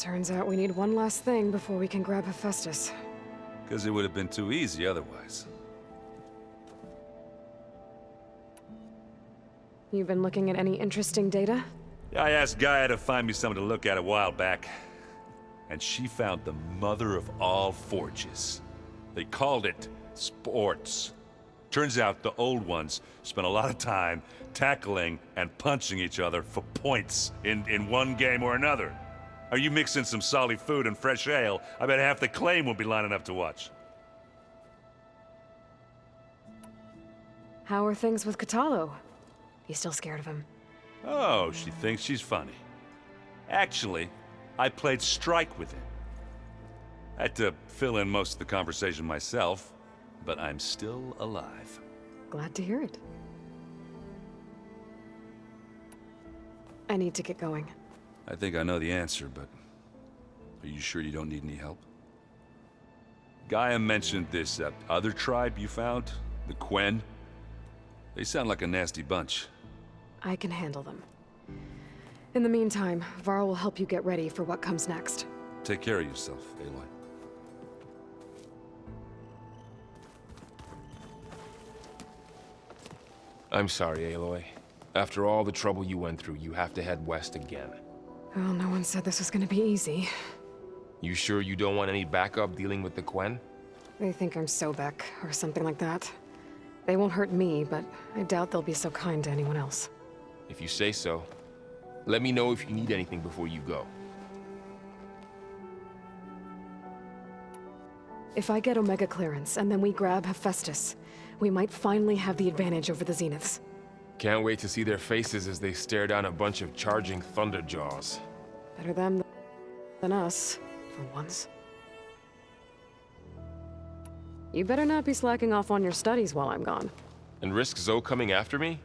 Turns out we need one last thing before we can grab Hephaestus. Because it would have been too easy otherwise. You've been looking at any interesting data? I asked Gaia to find me something to look at a while back, and she found the mother of all forges. They called it sports. Turns out the old ones spent a lot of time tackling and punching each other for points in one game or another. Are you mixing some solid food and fresh ale? I bet half the claim will be lining up to watch. How are things with Kotallo? You still scared of him? Oh, she thinks she's funny. Actually, I played strike with him. I had to fill in most of the conversation myself, but I'm still alive. Glad to hear it. I need to get going. I think I know the answer, but are you sure you don't need any help? Gaia mentioned this other tribe you found, the Quen. They sound like a nasty bunch. I can handle them. In the meantime, Varl will help you get ready for what comes next. Take care of yourself, Aloy. I'm sorry, Aloy. After all the trouble you went through, you have to head west again. Well, no one said this was gonna be easy. You sure you don't want any backup dealing with the Quen? They think I'm Sobek, or something like that. They won't hurt me, but I doubt they'll be so kind to anyone else. If you say so. Let me know if you need anything before you go. If I get Omega clearance, and then we grab Hephaestus, we might finally have the advantage over the Zeniths. Can't wait to see their faces as they stare down a bunch of charging Thunderjaws. Better them than us, for once. You better not be slacking off on your studies while I'm gone. And risk Zoe coming after me?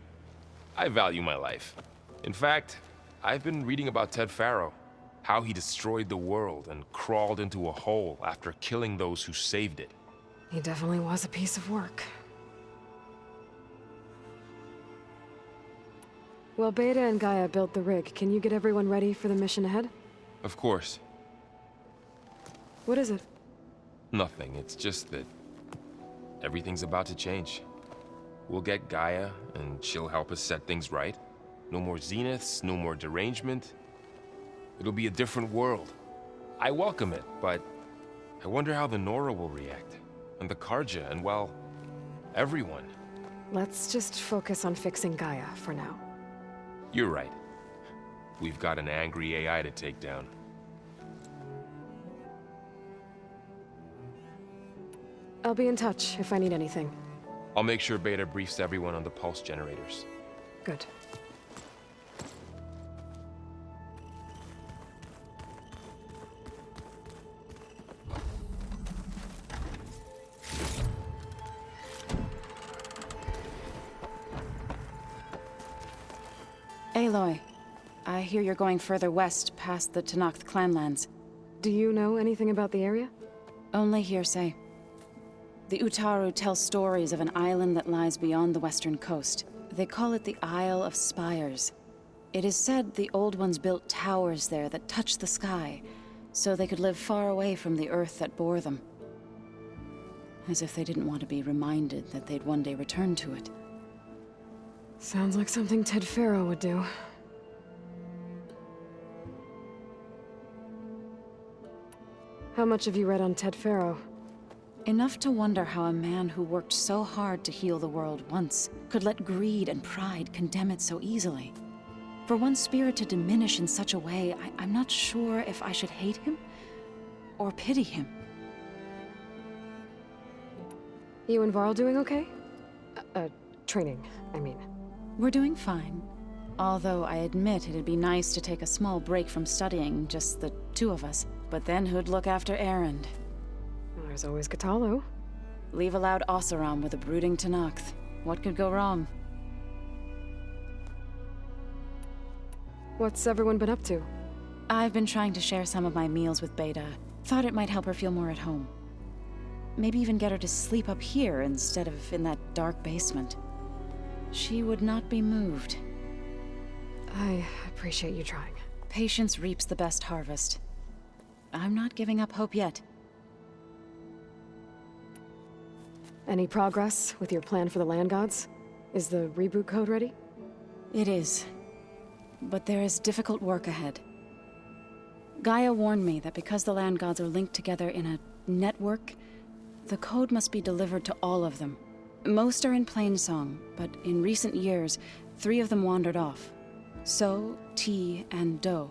I value my life. In fact, I've been reading about Ted Faro. How he destroyed the world and crawled into a hole after killing those who saved it. He definitely was a piece of work. Well, Beta and Gaia built the rig. Can you get everyone ready for the mission ahead? Of course. What is it? Nothing. It's just that everything's about to change. We'll get Gaia, and she'll help us set things right. No more Zeniths, no more derangement. It'll be a different world. I welcome it, but I wonder how the Nora will react. And the Carja, and well, everyone. Let's just focus on fixing Gaia for now. You're right. We've got an angry AI to take down. I'll be in touch if I need anything. I'll make sure Beta briefs everyone on the pulse generators. Good. Aloy, I hear you're going further west past the Tenakth clanlands. Do you know anything about the area? Only hearsay. The Utaru tell stories of an island that lies beyond the western coast. They call it the Isle of Spires. It is said the Old Ones built towers there that touch the sky, so they could live far away from the earth that bore them. As if they didn't want to be reminded that they'd one day return to it. Sounds like something Ted Faro would do. How much have you read on Ted Faro? Enough to wonder how a man who worked so hard to heal the world once could let greed and pride condemn it so easily. For one spirit to diminish in such a way, I'm not sure if I should hate him or pity him. You and Varl doing okay? Training, I mean. We're doing fine. Although I admit it'd be nice to take a small break from studying, just the two of us. But then who'd look after Erend? Well, there's always Kotallo. Leave a loud Oseram with a brooding Tenakth. What could go wrong? What's everyone been up to? I've been trying to share some of my meals with Beta. Thought it might help her feel more at home. Maybe even get her to sleep up here instead of in that dark basement. She would not be moved. I appreciate you trying. Patience reaps the best harvest. I'm not giving up hope yet. Any progress with your plan for the land gods? Is the reboot code ready? It is. But there is difficult work ahead. Gaia warned me that because the land gods are linked together in a network, the code must be delivered to all of them. Most are in Plainsong, but in recent years, 3 of them wandered off. So, T, and Do.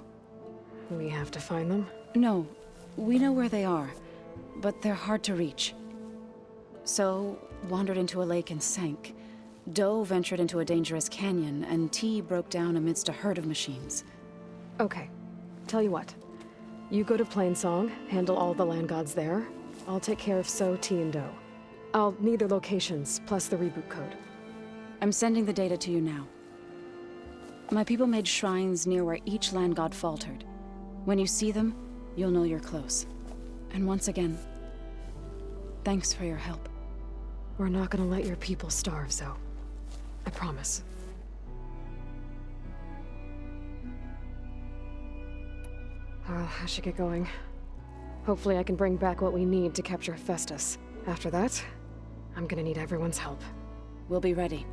We have to find them? No, we know where they are, but they're hard to reach. So, wandered into a lake and sank. Do ventured into a dangerous canyon, and T broke down amidst a herd of machines. Okay. Tell you what. You go to Plainsong, handle all the land gods there. I'll take care of So, T, and Do. I'll need their locations, plus the reboot code. I'm sending the data to you now. My people made shrines near where each land god faltered. When you see them, you'll know you're close. And once again, thanks for your help. We're not gonna let your people starve, Zoe. I promise. Well, I should get going. Hopefully I can bring back what we need to capture Festus. After that, I'm gonna need everyone's help. We'll be ready.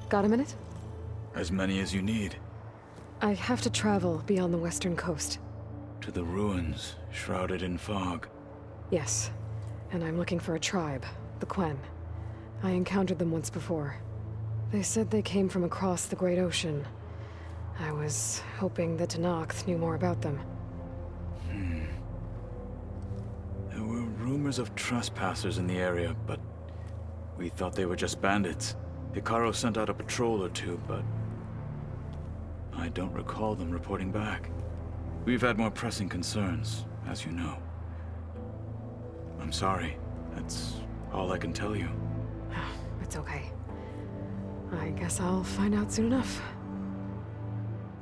Got a minute? As many as you need. I have to travel beyond the western coast. To the ruins, shrouded in fog. Yes, and I'm looking for a tribe, the Quen. I encountered them once before. They said they came from across the Great Ocean. I was hoping that Tenakth knew more about them. There were rumors of trespassers in the area, but we thought they were just bandits. Hekarro sent out a patrol or two, but I don't recall them reporting back. We've had more pressing concerns, as you know. I'm sorry. That's all I can tell you. It's okay. I guess I'll find out soon enough.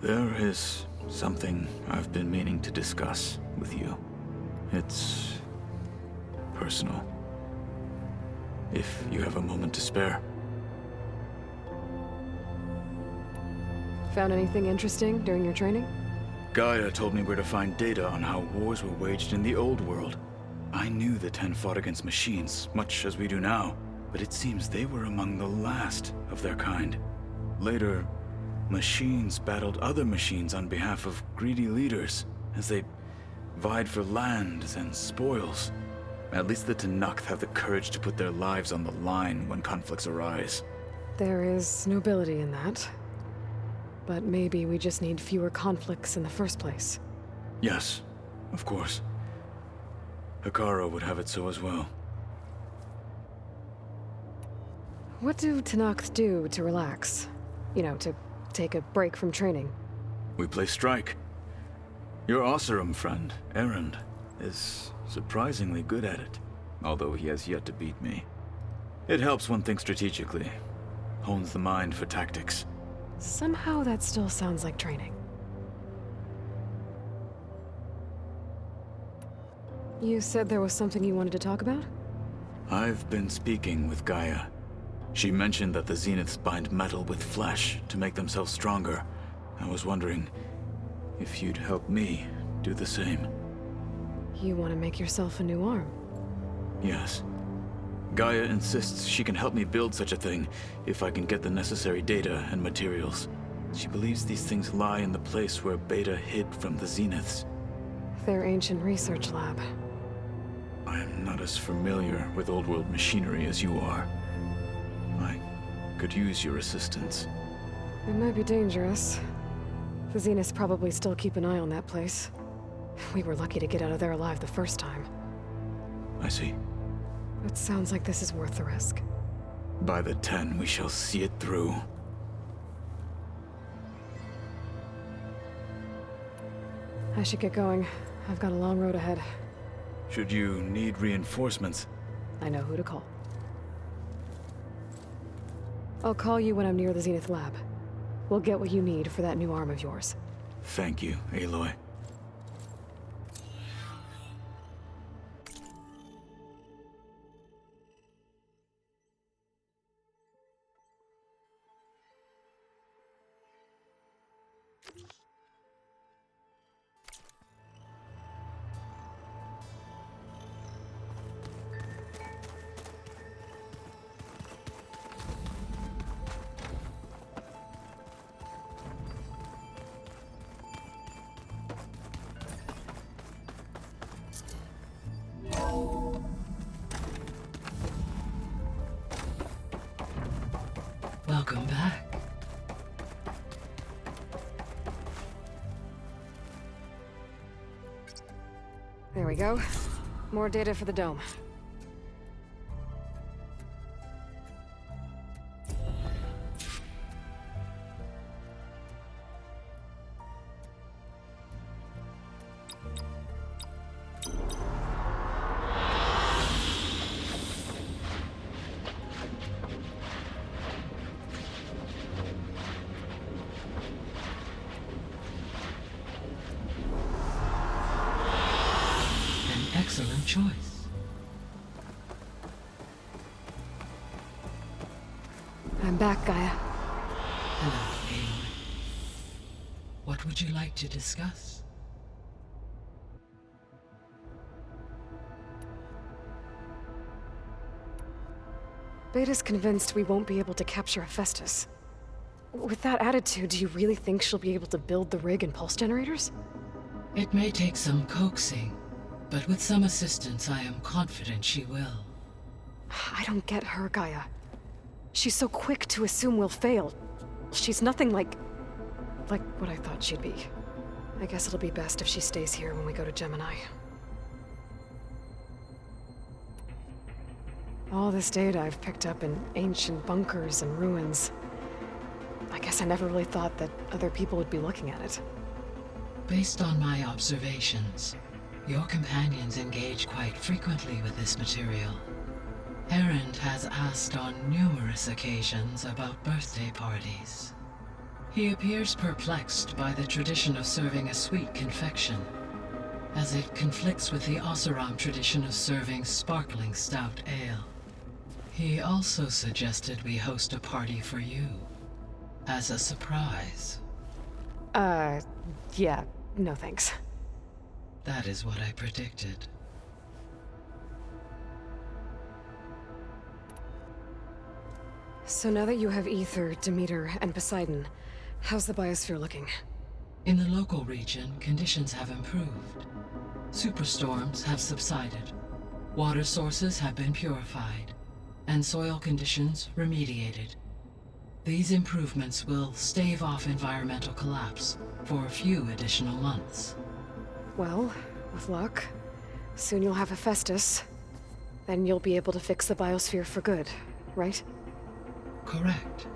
There is something I've been meaning to discuss with you. It's personal. If you have a moment to spare. Found anything interesting during your training? Gaia told me where to find data on how wars were waged in the old world. I knew the Ten fought against machines, much as we do now, but it seems they were among the last of their kind. Later, machines battled other machines on behalf of greedy leaders, as they vied for lands and spoils. At least the Tenakth have the courage to put their lives on the line when conflicts arise. There is nobility in that. But maybe we just need fewer conflicts in the first place. Yes, of course. Hekarro would have it so as well. What do Tenakth do to relax? You know, to take a break from training? We play strike. Your Oseram friend, Erend, is surprisingly good at it, although he has yet to beat me. It helps one think strategically, hones the mind for tactics. Somehow that still sounds like training. You said there was something you wanted to talk about? I've been speaking with Gaia. She mentioned that the Zeniths bind metal with flesh to make themselves stronger. I was wondering if you'd help me do the same. You want to make yourself a new arm? Yes. Gaia insists she can help me build such a thing if I can get the necessary data and materials. She believes these things lie in the place where Beta hid from the Zeniths. Their ancient research lab. I am not as familiar with old world machinery as you are. I could use your assistance. It might be dangerous. The Zeniths probably still keep an eye on that place. We were lucky to get out of there alive the first time. I see. It sounds like this is worth the risk. By the 10, we shall see it through. I should get going. I've got a long road ahead. Should you need reinforcements, I know who to call. I'll call you when I'm near the Zenith lab. We'll get what you need for that new arm of yours. Thank you, Aloy. Welcome back. There we go. More data for the dome. Excellent choice. I'm back, Gaia. Hello, Aloy. What would you like to discuss? Beta's convinced we won't be able to capture Hephaestus. With that attitude, do you really think she'll be able to build the rig and pulse generators? It may take some coaxing, but with some assistance, I am confident she will. I don't get her, Gaia. She's so quick to assume we'll fail. She's nothing like what I thought she'd be. I guess it'll be best if she stays here when we go to Gemini. All this data I've picked up in ancient bunkers and ruins. I guess I never really thought that other people would be looking at it. Based on my observations, your companions engage quite frequently with this material. Erend has asked on numerous occasions about birthday parties. He appears perplexed by the tradition of serving a sweet confection, as it conflicts with the Oseram tradition of serving sparkling stout ale. He also suggested we host a party for you, as a surprise. Yeah, no thanks. That is what I predicted. So now that you have Aether, Demeter, and Poseidon, how's the biosphere looking? In the local region, conditions have improved. Superstorms have subsided. Water sources have been purified, and soil conditions remediated. These improvements will stave off environmental collapse for a few additional months. Well, with luck, soon you'll have Hephaestus. Then you'll be able to fix the biosphere for good, right? Correct.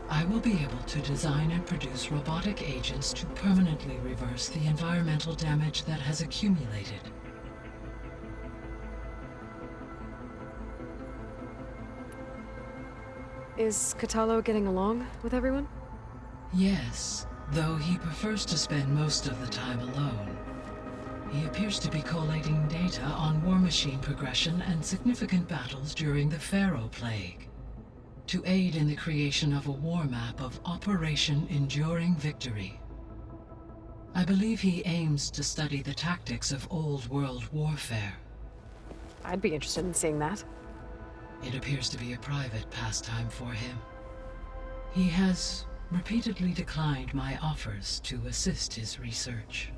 I will be able to design and produce robotic agents to permanently reverse the environmental damage that has accumulated. Is Kotallo getting along with everyone? Yes, though he prefers to spend most of the time alone. He appears to be collating data on war machine progression and significant battles during the Pharaoh Plague, to aid in the creation of a war map of Operation Enduring Victory. I believe he aims to study the tactics of old world warfare. I'd be interested in seeing that. It appears to be a private pastime for him. He has repeatedly declined my offers to assist his research.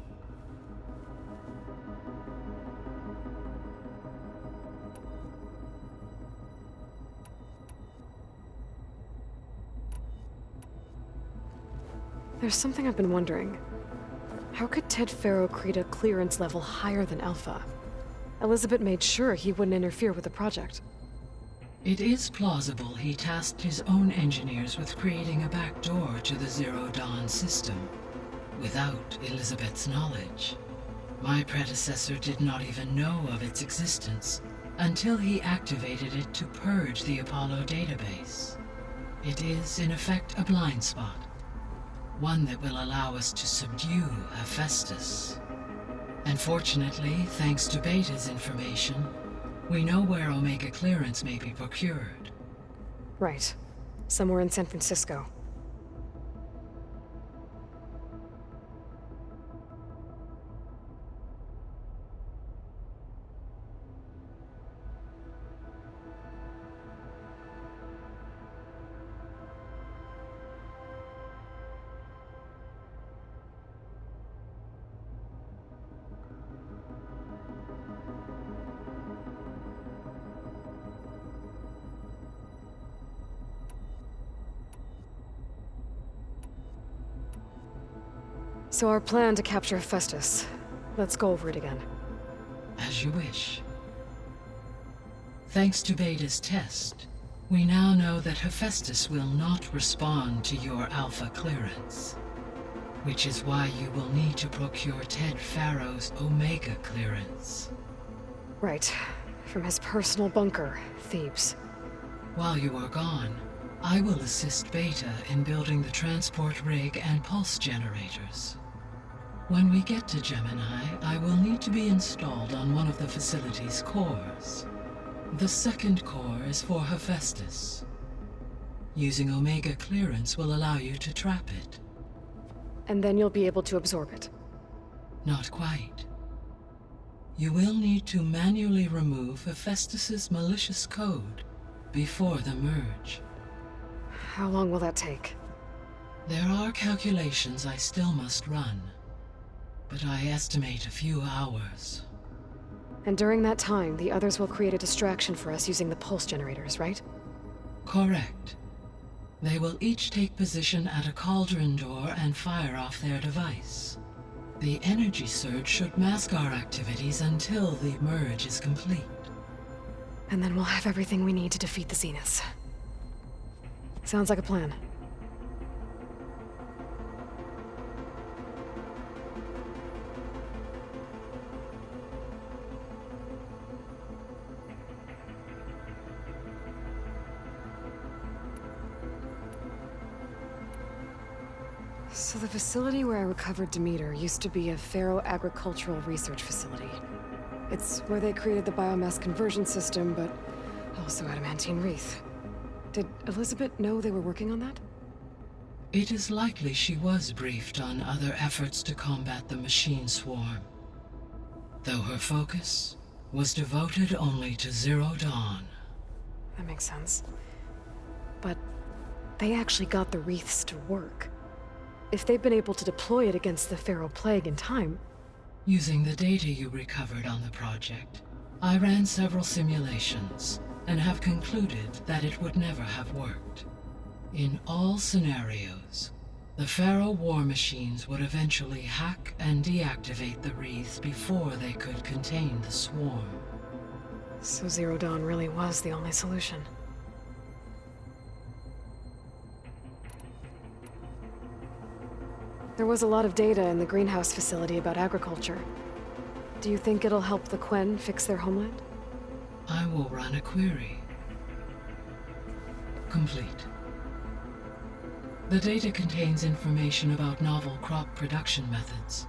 There's something I've been wondering. How could Ted Faro create a clearance level higher than Alpha? Elizabeth made sure he wouldn't interfere with the project. It is plausible he tasked his own engineers with creating a backdoor to the Zero Dawn system, without Elizabeth's knowledge. My predecessor did not even know of its existence until he activated it to purge the Apollo database. It is, in effect, a blind spot. One that will allow us to subdue Hephaestus. And fortunately, thanks to Beta's information, we know where Omega clearance may be procured. Right. Somewhere in San Francisco. So our plan to capture Hephaestus. Let's go over it again. As you wish. Thanks to Beta's test, we now know that Hephaestus will not respond to your Alpha clearance. Which is why you will need to procure Ted Farrow's Omega clearance. Right. From his personal bunker, Thebes. While you are gone, I will assist Beta in building the transport rig and pulse generators. When we get to Gemini, I will need to be installed on one of the facility's cores. The second core is for Hephaestus. Using Omega clearance will allow you to trap it. And then you'll be able to absorb it. Not quite. You will need to manually remove Hephaestus's malicious code before the merge. How long will that take? There are calculations I still must run, but I estimate a few hours. And during that time, the others will create a distraction for us using the pulse generators, right? Correct. They will each take position at a cauldron door and fire off their device. The energy surge should mask our activities until the merge is complete. And then we'll have everything we need to defeat the Zeniths. Sounds like a plan. So the facility where I recovered Demeter used to be a Pharaoh agricultural research facility. It's where they created the biomass conversion system, but also adamantine wreath. Did Elizabeth know they were working on that? It is likely she was briefed on other efforts to combat the machine swarm, though her focus was devoted only to Zero Dawn. That makes sense. But they actually got the wreaths to work. If they've been able to deploy it against the Pharaoh Plague in time... Using the data you recovered on the project, I ran several simulations and have concluded that it would never have worked. In all scenarios, the Pharaoh war machines would eventually hack and deactivate the wreaths before they could contain the swarm. So Zero Dawn really was the only solution. There was a lot of data in the greenhouse facility about agriculture. Do you think it'll help the Quen fix their homeland? I will run a query. Complete. The data contains information about novel crop production methods,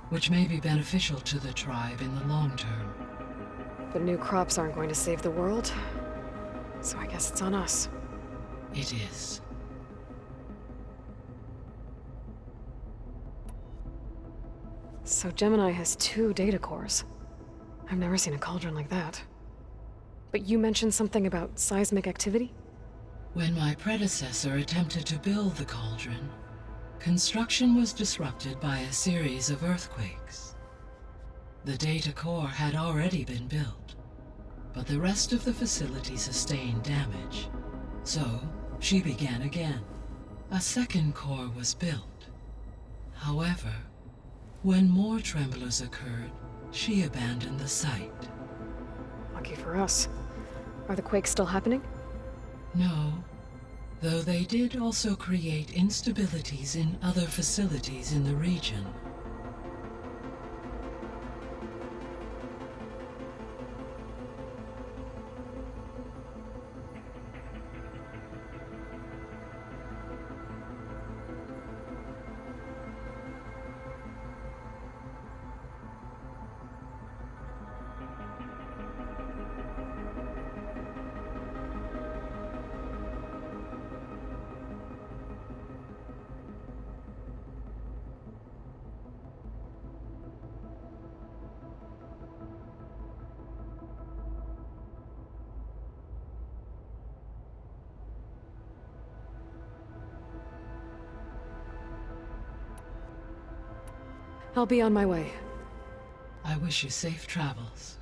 which may be beneficial to the tribe in the long term. But new crops aren't going to save the world, so I guess it's on us. It is. So Gemini has 2 data cores. I've never seen a cauldron like that. But you mentioned something about seismic activity? When my predecessor attempted to build the cauldron, construction was disrupted by a series of earthquakes. The data core had already been built, but the rest of the facility sustained damage. So, she began again. A second core was built. However, when more tremblers occurred, she abandoned the site. Lucky for us. Are the quakes still happening? No, though they did also create instabilities in other facilities in the region. I'll be on my way. I wish you safe travels.